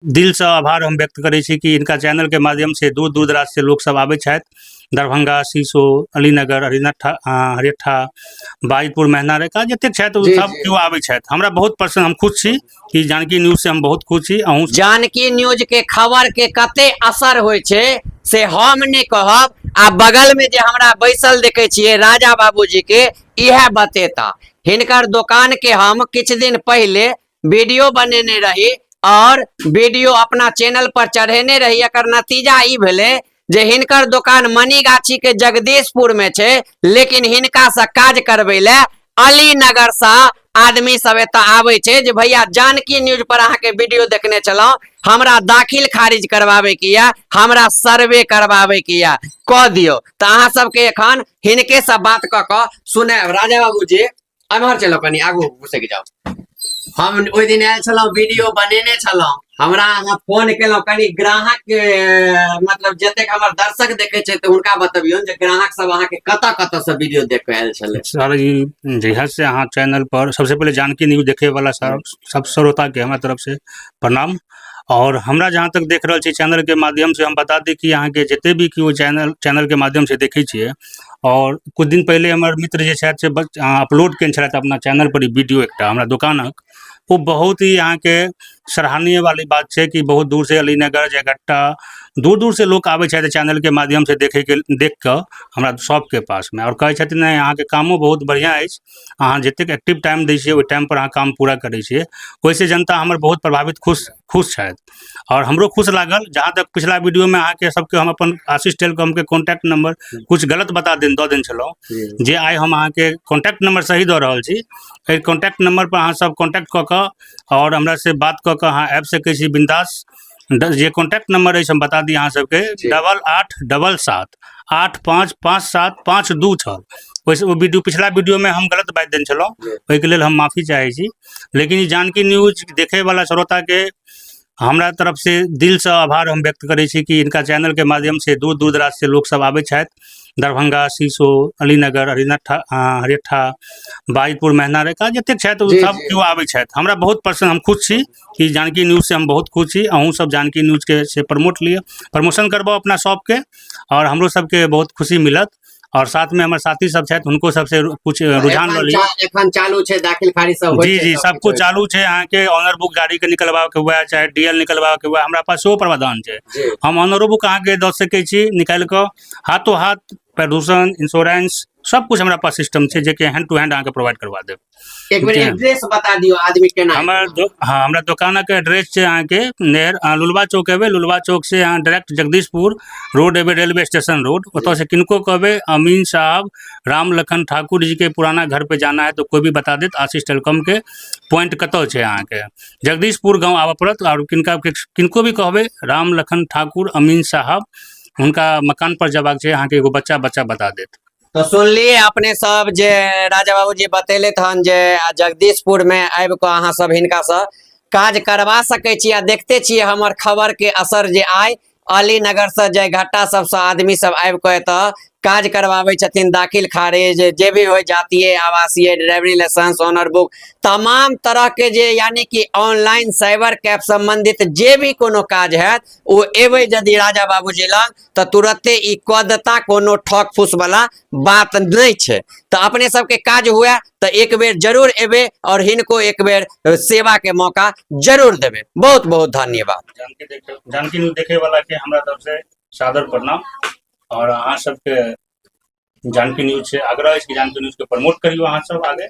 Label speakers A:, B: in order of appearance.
A: दिल से आभार हम व्यक्त करै छी कि इनका चैनल के माध्यम से दूर दूर दराज से लोग सब आबै छथि। दरभंगा, सीसो, अलीनगर, हरियठा, बाजितपुर, मेहनारेका जतेक छथि ओ सब केओ आबै छथि। हमरा बहुत प्रसन्न, हम खुश छी कि जानकी न्यूज से हम बहुत खुश छी। अहूँ
B: जानकी न्यूज के खबर के कते असर होय छै से हम नहीं कहब, आ बगल में जे हमरा बैसल देखे छिए राजा बाबूजी के यह बतेता। हिनकर दुकान के हम कुछ दिन पहले वीडियो बनेने रही और वीडियो अपना चैनल पर चढ़ेने रही। एकर नतीजा ई भेले जे हिनकर दुकान मनीगाछी के जगदीशपुर में छे, लेकिन हिनका से काज करबे ले अलीनगर से आदमी सब एता आवे छे जे भैया जानकी न्यूज पर अहाँ के वीडियो देखने चलो, हमरा दाखिल खारिज करवावे की या हमरा सर्वे करवावे की या कह दियो। तो अहाँ सबके एखन हिनके से बात क सुने। राजा बाबूजी अमहर चलो, कनी आगू घुसे जाओ। हम ओइ दिन आयल छलौ, वीडियो बनेने छलौ, हमरा अहाँ फोन केलौ, कनी ग्राहक के मतलब जतेक हमर दर्शक देखे छै त हुनका बतबियौ जे ग्राहक सब अहाँ के कत से वीडियो देख के आयल छले।
A: सर ई जहिया से अहाँ चैनल पर सबसे पहले जानकी न्यूज देखे वाला सब श्रोता के हमरा तरफ से प्रणाम। और हमरा जहाँ तक देख रहा छी चैनल के माध्यम से हम बता दी कि यहाँ के जिते भी कि वो चैनल के माध्यम से देखे छिए। और कुछ दिन पहले हमारे मित्र जे छथि से अपलोड केने छथि अपना चैनल पर वीडियो एकटा हमरा दुकानक। वो बहुत ही यहाँ के सराहनीय वाली बात है कि बहुत दूर से अलीनगर, जयगट्टा, दूर दूर से लोग आवे छथि चैनल के माध्यम से देख के हमरा शॉप के पास में और कहे छथिन नहीं यहाँ के कामो बहुत बढ़िया है, अहाँ जतेक एक्टिव टाइम दै छिए ओहि टाइम पर अहाँ काम पूरा करै छिए। ओहिसे जनता हमर बहुत प्रभावित खुश छथि और हमरो खुश लागल। जहाँ तक पिछला वीडियो में अहाँ के सबके हम अपन आशीष टेलीकॉम के कॉन्टैक्ट नंबर कुछ गलत दऽ देने छलौ, जे आइ हम अहाँ के कॉन्टैक्ट नंबर सही दऽ रहल छी। एहि कॉन्टैक्ट नंबर पर अहाँ सब कॉन्टैक्ट कऽ कऽ और हमरा से बात कऽ कऽ अहाँ आबि सकै छी बिंदास। जे कॉन्टैक्ट नंबर है हम बता दी अहाँ सबके 8877 855752 वैसे वो वीडियो पिछला वीडियो में हम गलत बात देने छलौ, ओहि के लेल हम माफी चाहे छी। लेकिन जानकी न्यूज देखे वाला श्रोता के हमरा तरफ से दिल से आभार हम व्यक्त करै छी कि इनका चैनल के माध्यम से दूर दूर दराज से लोग सब आबै छथि। दरभंगा, सीसो, अलीनगर, हरियठा, बाजितपुर, मेहनारेका जतेक छथि ओ सब केओ आबै छथि। हमरा बहुत प्रसन्न, हम खुश छी कि जानकी न्यूज से हम बहुत खुश छी। अहूँ सब जानकी न्यूज के से प्रमोशन करबो अपना शॉप के और हमरो सबके बहुत खुशी मिलत। और साथ में हमारे साथी सब छथि उनको सबसे कुछ रुझान ल लियो।
B: एखन चालू छै दाखिल खारिज सब
A: जी जी सब कुछ चालू छै। अहाँ के ऑनर बुक गाड़ी के निकलवा के हुआ चाहे डीएल निकलवा के हुआ, हमरा पास वो प्रावधान छै। हम ऑनरो बुक अहाँ के दऽ सकै छी निकाल के, हाथों हाथ प्रदूषण इंश्योरेंस सब कुछ हमारा पास सिस्टम छै जे के हैंड टू हैंड आके प्रोवाइड करवा देब।
B: एक बेर एड्रेस बता दियो आदमी के नाम।
A: हमरा दुकान के एड्रेस छै अहाँ के लुलवा चौक एबे, लुलवा चौक से अहाँ डायरेक्ट जगदीशपुर रोड एबे, रेलवे स्टेशन रोड, ओतो से किनको कहबे अमीन साहब राम लखन ठाकुर जी के पुराना घर पे जाना है तो कोई भी बता देत। आशीष टेलीकॉम के पॉइंट कतौ छै अहाँ के जगदीशपुर गाँव आबऽ पड़त। और किनको भी कहबे राम लखन ठाकुर अमीन साहब उनका मकान पर जबाक छै, अहाँ के एगो बच्चा बता देत।
B: तो सुनलिए अपने सब जे राजा बाबू जी बतेले हन जे जगदीशपुर में आबि कऽ अहाँ सब हिनका से काज करवा सकै छी। आ देखते छिए हमर खबर के असर जे आइ अलीनगर से जयघट्टा सब से आदमी सब आबि कऽ एतऽ काज करवावे छथिन, दाखिल खारिज जे भी हो, जातीय आवासीय, ड्राइवरी लाइसेंस, ऑनर बुक, तमाम तरह के जे यानी कि ऑनलाइन साइबर कैफ संबंधित जे भी कोनो काज है वो एबे यदि राजा बाबूजी लग तो तुरंते ई कऽ देता, कोनो ठक फूस वाला बात नहीं छै। तो अपने सबके काज हुए तो एक बेर जरूर एबे और हिनको एक बेर सेवा के मौका जरूर देबे। बहुत बहुत धन्यवाद।
A: जानकी न्यूज देखे वाला के हमरा तरफ से सादर प्रणाम। और अहाँ सबके जानकी न्यूज से आग्रह है कि जानकी न्यूज के प्रमोट करियो अहाँ सब आगे।